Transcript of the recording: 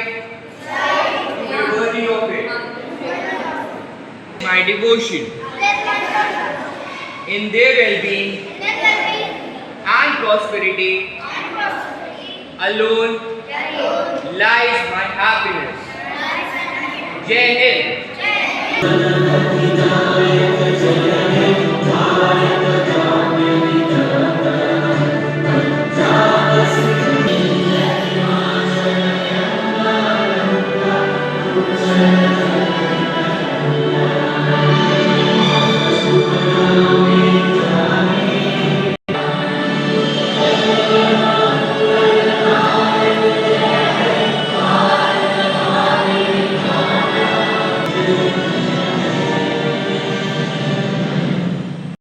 strive to be worthy of it. My devotion in their well-being and prosperity alone lies my happiness. Jai Hind.